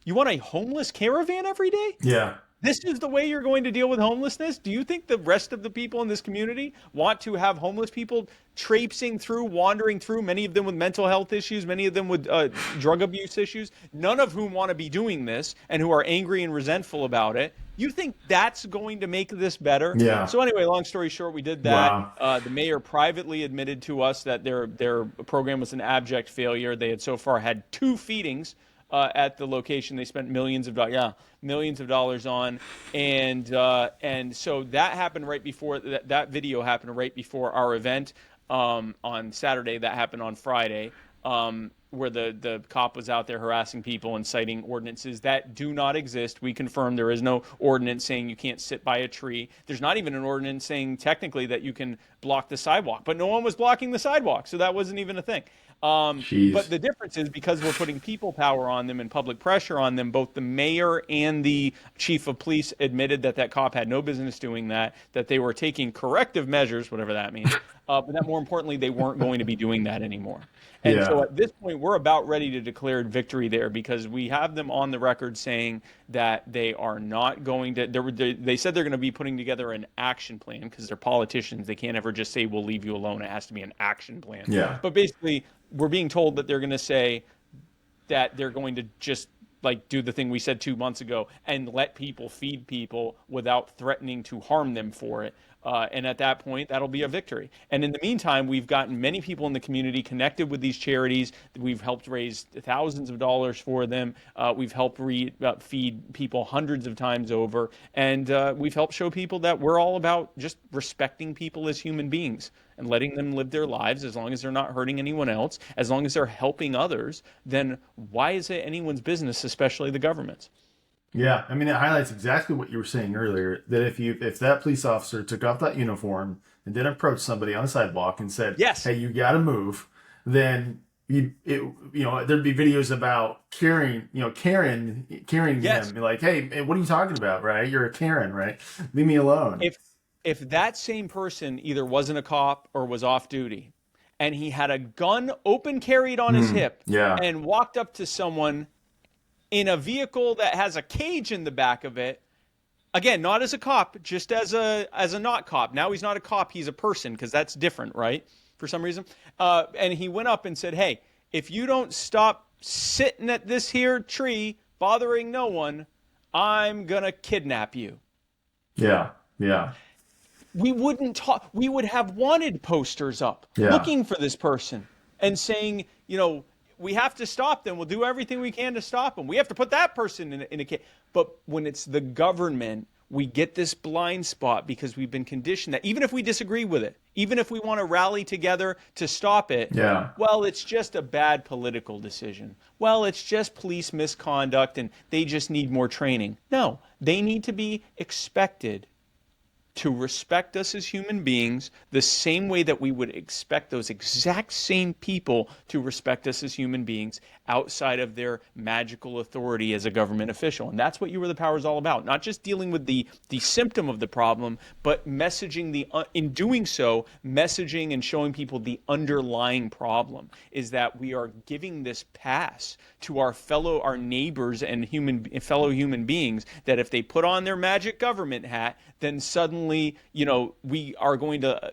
You want a homeless caravan every day? Yeah. This is the way you're going to deal with homelessness? Do you think the rest of the people in this community want to have homeless people traipsing through, wandering through, many of them with mental health issues, many of them with drug abuse issues, none of whom want to be doing this and who are angry and resentful about it? You think that's going to make this better? Yeah. So anyway, long story short, we did that. Wow. The mayor privately admitted to us that their program was an abject failure. They had so far had 2 feedings at the location they spent millions of dollars on, and so that happened right before that video happened right before our event on Saturday. That happened on Friday, where the cop was out there harassing people and citing ordinances that do not exist. We confirmed there is no ordinance saying you can't sit by a tree. There's not even an ordinance saying technically that you can block the sidewalk, but no one was blocking the sidewalk, so that wasn't even a thing. But the difference is, because we're putting people power on them and public pressure on them, both the mayor and the chief of police admitted that cop had no business doing that they were taking corrective measures, whatever that means, but that more importantly, they weren't going to be doing that anymore. And so at this point, we're about ready to declare victory there, because we have them on the record saying that they are not going to, they said they're going to be putting together an action plan, because they're politicians. They can't ever just say, we'll leave you alone. It has to be an action plan. Yeah. But basically, we're being told that they're going to say that they're going to just do the thing we said 2 months ago and let people feed people without threatening to harm them for it. And at that point, that'll be a victory. And in the meantime, we've gotten many people in the community connected with these charities. We've helped raise thousands of dollars for them. We've helped feed people hundreds of times over. And we've helped show people that we're all about just respecting people as human beings and letting them live their lives as long as they're not hurting anyone else, as long as they're helping others. Then why is it anyone's business, especially the government's? Yeah, I mean, it highlights exactly what you were saying earlier, that if that police officer took off that uniform and did approach somebody on the sidewalk and said, yes, hey, you got to move, then there'd be videos about Karen, yes, him, like, hey, what are you talking about, right? You're a Karen, right? Leave me alone. If that same person either wasn't a cop or was off duty, and he had a gun open carried on his hip, and walked up to someone in a vehicle that has a cage in the back of it, again, not as a cop, just as a not cop. Now he's not a cop, he's a person, because that's different, right? For some reason. And he went up and said, hey, if you don't stop sitting at this here tree, bothering no one, I'm going to kidnap you. Yeah, yeah. We wouldn't talk. We would have wanted posters up looking for this person and saying, we have to stop them. We'll do everything we can to stop them. We have to put that person in a cage. But when it's the government, we get this blind spot because we've been conditioned that even if we disagree with it, even if we want to rally together to stop it, well, it's just a bad political decision. Well, it's just police misconduct and they just need more training. No, they need to be expected to respect us as human beings the same way that we would expect those exact same people to respect us as human beings outside of their magical authority as a government official. And that's what You Are the Power is all about. Not just dealing with the symptom of the problem, but messaging in doing so, messaging and showing people the underlying problem is that we are giving this pass to our neighbors and fellow human beings, that if they put on their magic government hat, then suddenly, we are going to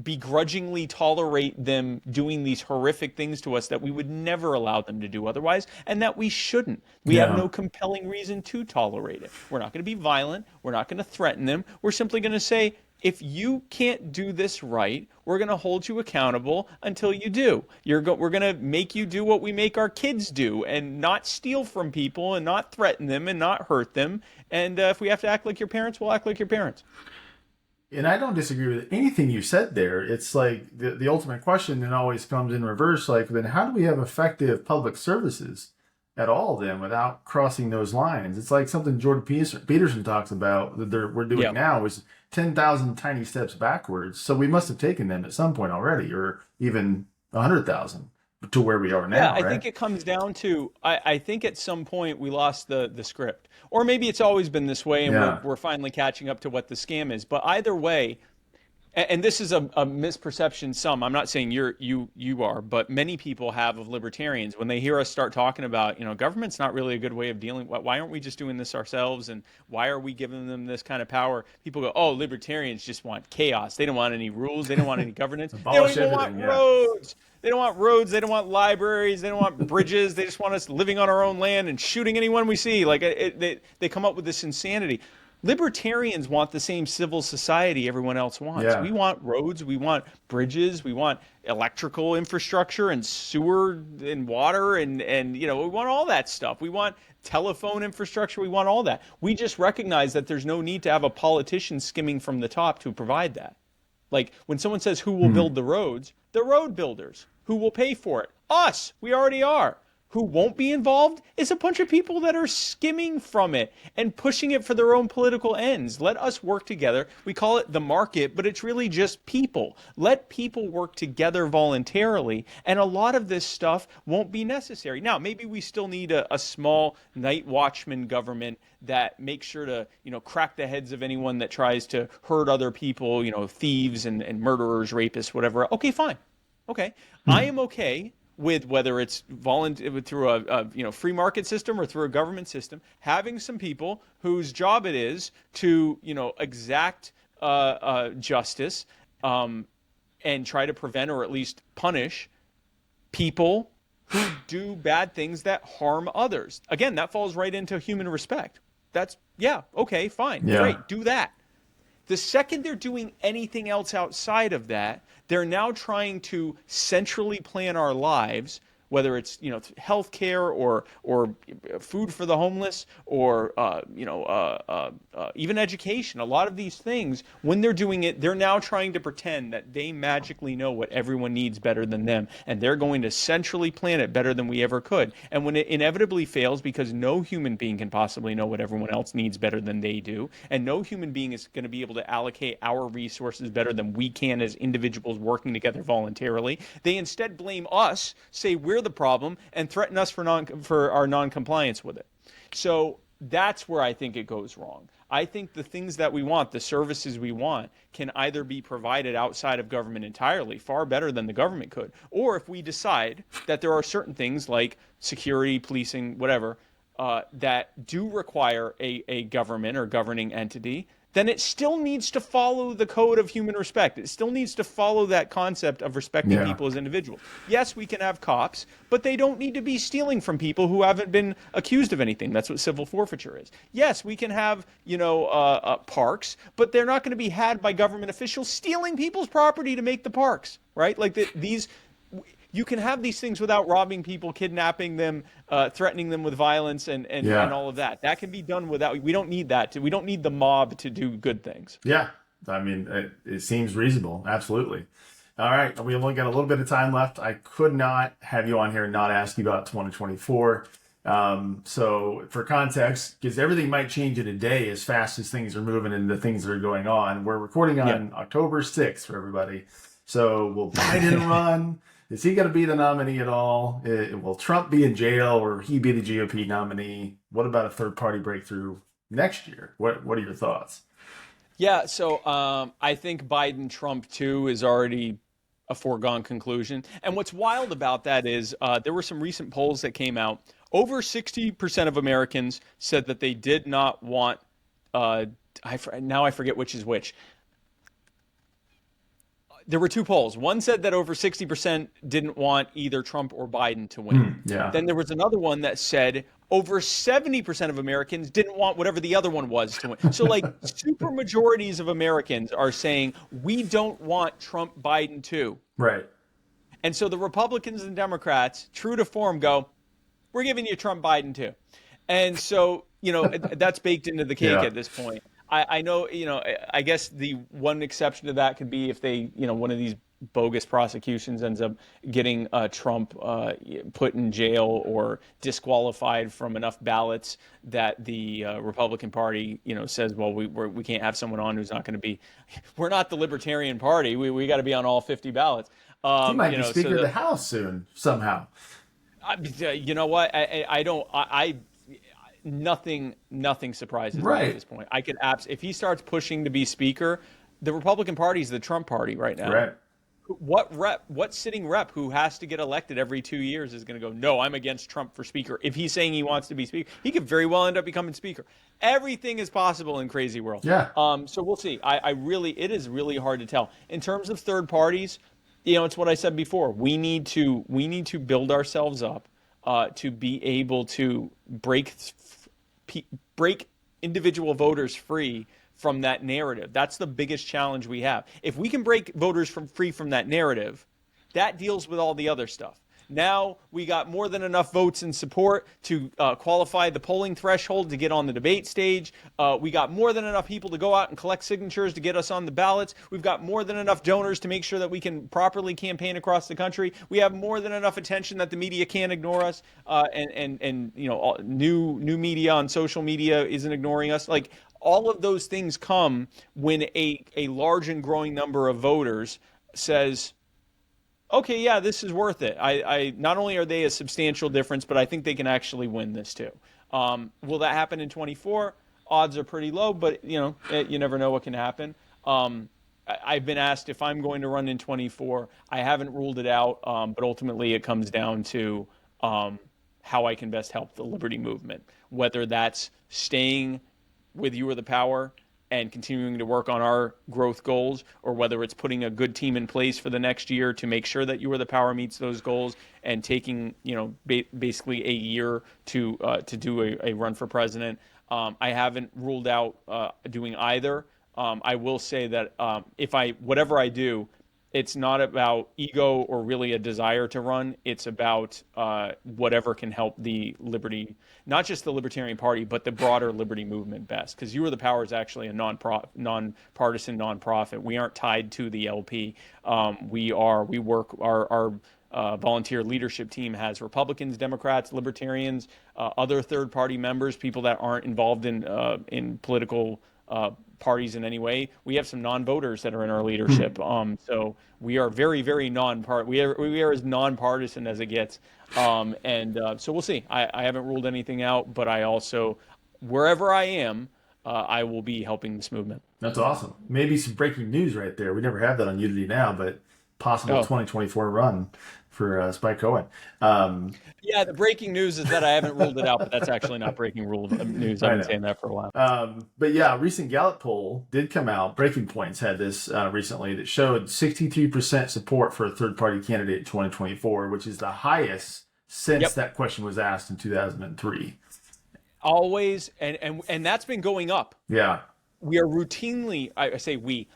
begrudgingly tolerate them doing these horrific things to us that we would never allow them to do otherwise, and that we shouldn't. We have no compelling reason to tolerate it. We're not going to be violent. We're not going to threaten them. We're simply going to say, if you can't do this right, we're going to hold you accountable until you do. We're going to make you do what we make our kids do, and not steal from people and not threaten them and not hurt them. And if we have to act like your parents, we'll act like your parents. And I don't disagree with anything you said there. It's like the ultimate question then always comes in reverse. Like, then how do we have effective public services at all then without crossing those lines? It's like something Jordan Peterson talks about that we're doing now is 10,000 tiny steps backwards. So we must have taken them at some point already, or even 100,000 to where we are now. Yeah, I right? think it comes down to, I think at some point we lost the script. Or maybe it's always been this way and we're finally catching up to what the scam is. But either way, and this is a misperception I'm not saying you are, but many people have of libertarians when they hear us start talking about, government's not really a good way of dealing. Why aren't we just doing this ourselves? And why are we giving them this kind of power? People go, oh, libertarians just want chaos. They don't want any rules. They don't want any governance. They don't even want roads. They don't want roads. They don't want libraries. They don't want bridges. They just want us living on our own land and shooting anyone we see. Like they come up with this insanity. Libertarians want the same civil society everyone else wants. Yeah. We want roads, we want bridges, we want electrical infrastructure and sewer and water and we want all that stuff. We want telephone infrastructure, we want all that. We just recognize that there's no need to have a politician skimming from the top to provide that. Like when someone says who will build the roads, the road builders. Who will pay for it? Us. We already are. Who won't be involved is a bunch of people that are skimming from it and pushing it for their own political ends. Let us work together. We call it the market, but it's really just people. Let people work together voluntarily, and a lot of this stuff won't be necessary. Now, maybe we still need a small night watchman government that makes sure to, crack the heads of anyone that tries to hurt other people, thieves and murderers, rapists, whatever. Okay, fine. Okay. I am okay with whether it's through a free market system or through a government system, having some people whose job it is to exact justice and try to prevent or at least punish people who do bad things that harm others. Again, that falls right into human respect. That's okay, fine, great, do that. The second they're doing anything else outside of that, they're now trying to centrally plan our lives, whether it's healthcare or food for the homeless or even education. A lot of these things, when they're doing it, they're now trying to pretend that they magically know what everyone needs better than them, and they're going to centrally plan it better than we ever could. And when it inevitably fails, because no human being can possibly know what everyone else needs better than they do, and no human being is going to be able to allocate our resources better than we can as individuals working together voluntarily, they instead blame us, say we're the problem, and threaten us for our non-compliance with it. So that's where I think it goes wrong. I think the things that we want, the services we want, can either be provided outside of government entirely, far better than the government could, or if we decide that there are certain things like security, policing, whatever, that do require a government or governing entity, then it still needs to follow the code of human respect. It still needs to follow that concept of respecting people as individuals. Yes, we can have cops, but they don't need to be stealing from people who haven't been accused of anything. That's what civil forfeiture is. Yes, we can have, parks, but they're not going to be had by government officials stealing people's property to make the parks, right? Like you can have these things without robbing people, kidnapping them, threatening them with violence, and all of that. That can be done without. We don't need that. We don't need the mob to do good things. Yeah, I mean, it seems reasonable. Absolutely. All right, we only got a little bit of time left. I could not have you on here and not ask you about 2024. So for context, because everything might change in a day as fast as things are moving and the things that are going on. We're recording on October 6th for everybody. So will Biden run? Is he going to be the nominee at all? Will Trump be in jail or he be the GOP nominee? What about a third party breakthrough next year? What are your thoughts? Yeah, so I think Biden-Trump too is already a foregone conclusion. And what's wild about that is there were some recent polls that came out. Over 60% of Americans said that they did not want, now I forget which is which. There were two polls. One said that over 60% didn't want either Trump or Biden to win. Then there was another one that said over 70% of Americans didn't want whatever the other one was to win. So like super majorities of Americans are saying we don't want Trump Biden too. Right. And so the Republicans and Democrats, true to form, go, we're giving you Trump Biden too. And so, that's baked into the cake at this point. I know, I guess the one exception to that could be if they, one of these bogus prosecutions ends up getting Trump put in jail or disqualified from enough ballots that the Republican Party, says, well, we can't have someone on who's not going to be. We're not the Libertarian Party. We got to be on all 50 ballots. He might be Speaker of the House soon somehow. You know what? I don't. Nothing surprises me at this point. I could if he starts pushing to be speaker, the Republican Party is the Trump party right now. Right. What sitting rep who has to get elected every 2 years is going to go, no, I'm against Trump for speaker. If he's saying he wants to be speaker, he could very well end up becoming speaker. Everything is possible in crazy world. Yeah. So we'll see. It is really hard to tell. In terms of third parties, it's what I said before. We need to build ourselves up to be able to break individual voters free from that narrative. That's the biggest challenge we have. If we can break voters free from that narrative, that deals with all the other stuff. Now we got more than enough votes in support to qualify the polling threshold to get on the debate stage. We got more than enough people to go out and collect signatures to get us on the ballots. We've got more than enough donors to make sure that we can properly campaign across the country. We have more than enough attention that the media can't ignore us, and new media on social media isn't ignoring us. Like all of those things come when a large and growing number of voters says, okay, yeah, this is worth it. I not only are they a substantial difference, but I think they can actually win this too. Will that happen in 24? Odds are pretty low, but you never know what can happen. I've been asked if I'm going to run in 24. I haven't ruled it out, but ultimately it comes down to how I can best help the liberty movement, whether that's staying with You Are the Power and continuing to work on our growth goals, or whether it's putting a good team in place for the next year to make sure that You Are the Power meets those goals and taking, basically a year to do a run for president. I haven't ruled out doing either. I will say that whatever I do, it's not about ego or really a desire to run. It's about whatever can help the liberty, not just the Libertarian Party, but the broader liberty movement best. Because You Are the Power is actually a nonpartisan nonprofit. We aren't tied to the LP. We work. Our volunteer leadership team has Republicans, Democrats, Libertarians, other third-party members, people that aren't involved in political parties in any way. We have some non-voters that are in our leadership. So we are very, very we are as nonpartisan as it gets. So we'll see. I haven't ruled anything out, but I also, wherever I am, I will be helping this movement. That's awesome. Maybe some breaking news right there. We never have that on Unity Now, but possible 2024 run for Spike Cohen. Yeah, the breaking news is that I haven't ruled it out, but that's actually not breaking news. I've been saying that for a while. But yeah, a recent Gallup poll did come out. Breaking Points had this recently that showed 63% support for a third-party candidate in 2024, which is the highest since that question was asked in 2003. Always, and that's been going up. Yeah. We are routinely, I say we,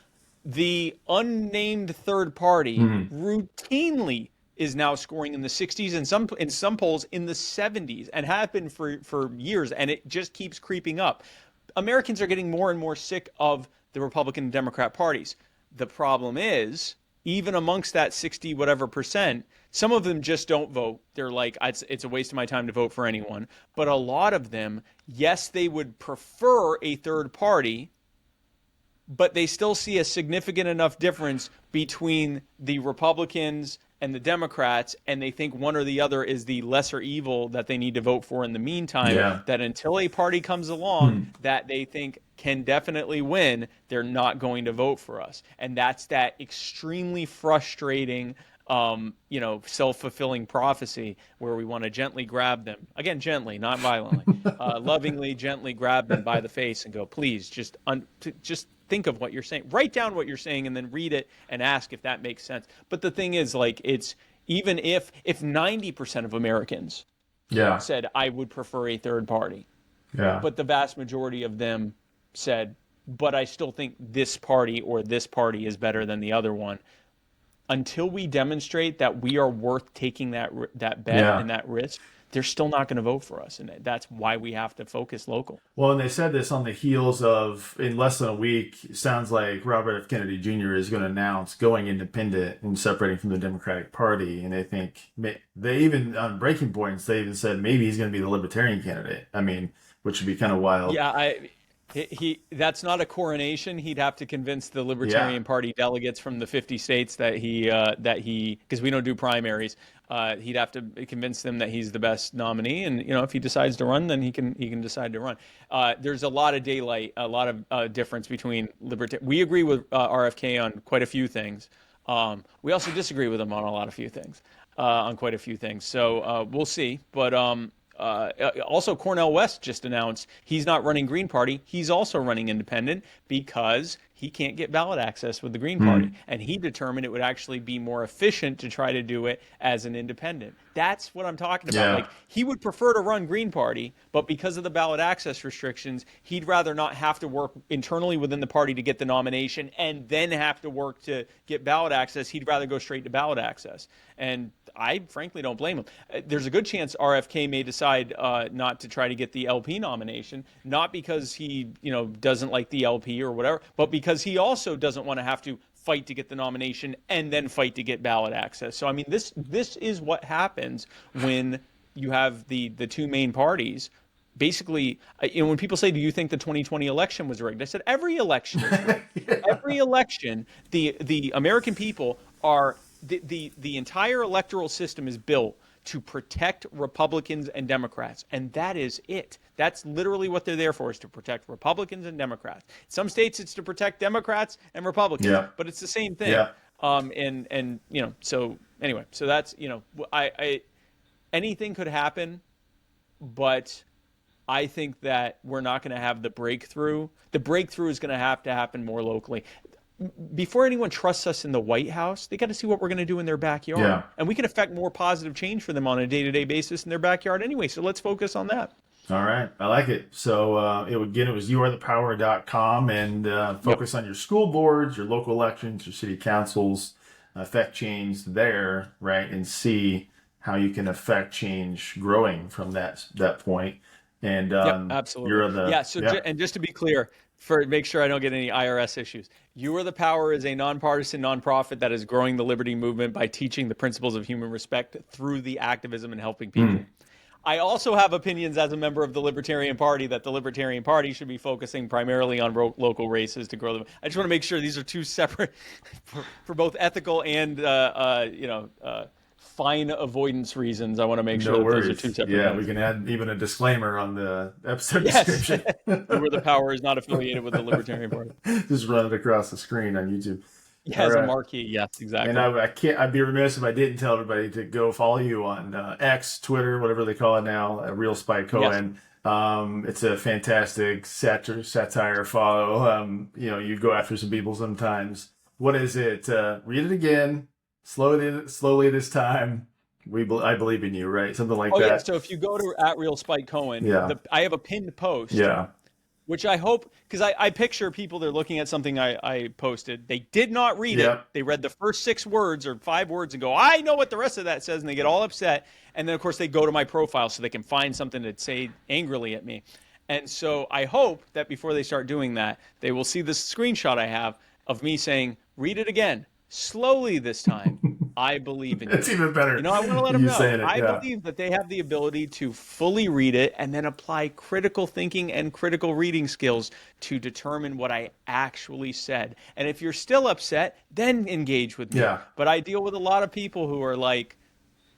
the unnamed third party routinely is now scoring in the 60s and in some polls in the 70s, and have been for years, and it just keeps creeping up. Americans are getting more and more sick of the Republican and Democrat parties. The problem is even amongst that 60 whatever percent, some of them just don't vote. They're like, it's a waste of my time to vote for anyone. But a lot of them, yes, they would prefer a third party, but they still see a significant enough difference between the Republicans and the Democrats, and they think one or the other is the lesser evil that they need to vote for in the meantime, that until a party comes along that they think can definitely win, they're not going to vote for us. And that's that extremely frustrating self-fulfilling prophecy where we want to gently grab them, again, gently, not violently, lovingly, gently grab them by the face and go, please, just think of what you're saying. Write down what you're saying and then read it and ask if that makes sense. But the thing is, like, it's even if 90% of Americans said, I would prefer a third party, but the vast majority of them said, but I still think this party or this party is better than the other one. Until we demonstrate that we are worth taking that bet and that risk, they're still not going to vote for us. And that's why we have to focus local. Well, and they said this on the heels of, in less than a week, it sounds like Robert F. Kennedy Jr. is going to announce going independent and separating from the Democratic Party. And they think, they even, on breaking points, they even said maybe he's going to be the Libertarian candidate. I mean, which would be kind of wild. Yeah, that's not a coronation. He'd have to convince the Libertarian Party delegates from the 50 states that he because we don't do primaries. He'd have to convince them that he's the best nominee, and if he decides to run, then he can decide to run. There's a lot of daylight, a lot of difference between libertarian. We agree with RFK on quite a few things. We also disagree with him on quite a few things. So we'll see, but. Also, Cornel West just announced he's not running Green Party. He's also running independent because he can't get ballot access with the Green Party. And he determined it would actually be more efficient to try to do it as an independent. That's what I'm talking about. Like, he would prefer to run Green Party, but because of the ballot access restrictions, he'd rather not have to work internally within the party to get the nomination and then have to work to get ballot access. He'd rather go straight to ballot access. And I frankly don't blame him. There's a good chance RFK may decide not to try to get the LP nomination, not because he doesn't like the LP or whatever, but because he also doesn't want to have to fight to get the nomination and then fight to get ballot access. So I mean, this is what happens when you have the two main parties. Basically, when people say, do you think the 2020 election was rigged? I said, every election is rigged. Every election, the American people are, the entire electoral system is built to protect Republicans and Democrats, and that is it. That's literally what they're there for, is to protect Republicans and Democrats. Some states it's to protect Democrats and Republicans, but it's the same thing. So anyway, so that's, I anything could happen, but I think that we're not going to have the breakthrough. The breakthrough is going to have to happen more locally. Before anyone trusts us in the White House, they got to see what we're going to do in their backyard. And we can affect more positive change for them on a day-to-day basis in their backyard anyway. So let's focus on that. All right. I like it. So it was youarethepower.com, and focus on your school boards, your local elections, your city councils, affect change there, right? And see how you can affect change growing from that point. And absolutely. And just to be clear, make sure I don't get any IRS issues. You Are the Power is a nonpartisan nonprofit that is growing the liberty movement by teaching the principles of human respect through the activism and helping people. I also have opinions as a member of the Libertarian Party that the Libertarian Party should be focusing primarily on local races to grow them. I just want to make sure these are two separate, for both ethical and fine avoidance reasons. I want to make sure that those are two separate. Yeah, we can add even a disclaimer on the episode description. Where the Power is not affiliated with the Libertarian Party. Just run it across the screen on YouTube. As a marquee. Yes, exactly. And I'd be remiss if I didn't tell everybody to go follow you on X, Twitter, whatever they call it now, Real Spike Cohen. It's a fantastic satire follow. You go after some people sometimes. What is it? Read it again. Slowly this time. I believe in you, right? Something like that. Yeah. So if you go to @Real Spike Cohen, I have a pinned post. Which I hope, because I picture people, they're looking at something I posted. They did not read it. They read the first 6 words or 5 words and go, I know what the rest of that says. And they get all upset. And then, of course, they go to my profile so they can find something to say angrily at me. And so I hope that before they start doing that, they will see this screenshot I have of me saying, read it again. slowly this time, I believe in you. It's even better. You know, I want to let them You know. saying it, I yeah. believe that they have the ability to fully read it and then apply critical thinking and critical reading skills to determine what I actually said. And if you're still upset, then engage with me. Yeah. But I deal with a lot of people who are like,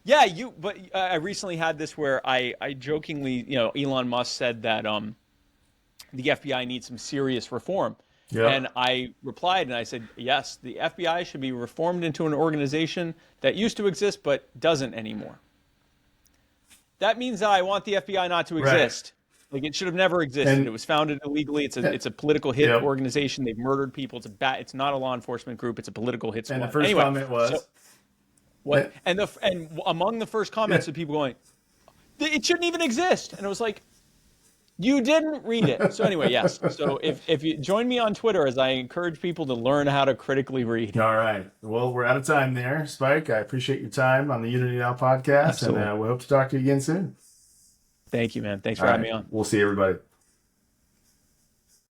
yeah, but I recently had this where I jokingly, you know, Elon Musk said that the FBI needs some serious reform. Yeah. And I replied and I said, yes, the FBI should be reformed into an organization that used to exist but doesn't anymore. That means that I want the FBI not to exist. Like, it should have never existed. And- it was founded illegally. It's a political hit Yep. organization. They've murdered people. It's not a law enforcement group. It's a political hit squad. And the first Anyway, comment was, so- what? And among the first comments of people going, it shouldn't even exist. And it was like, you didn't read it. So anyway, yes. So if you join me on Twitter as I encourage people to learn how to critically read. all right. Well, we're out of time there, Spike. I appreciate your time on the Unity Now podcast, Absolutely. and we hope to talk to you again soon. Thank you, man. Thanks for All having right. me on. We'll see everybody.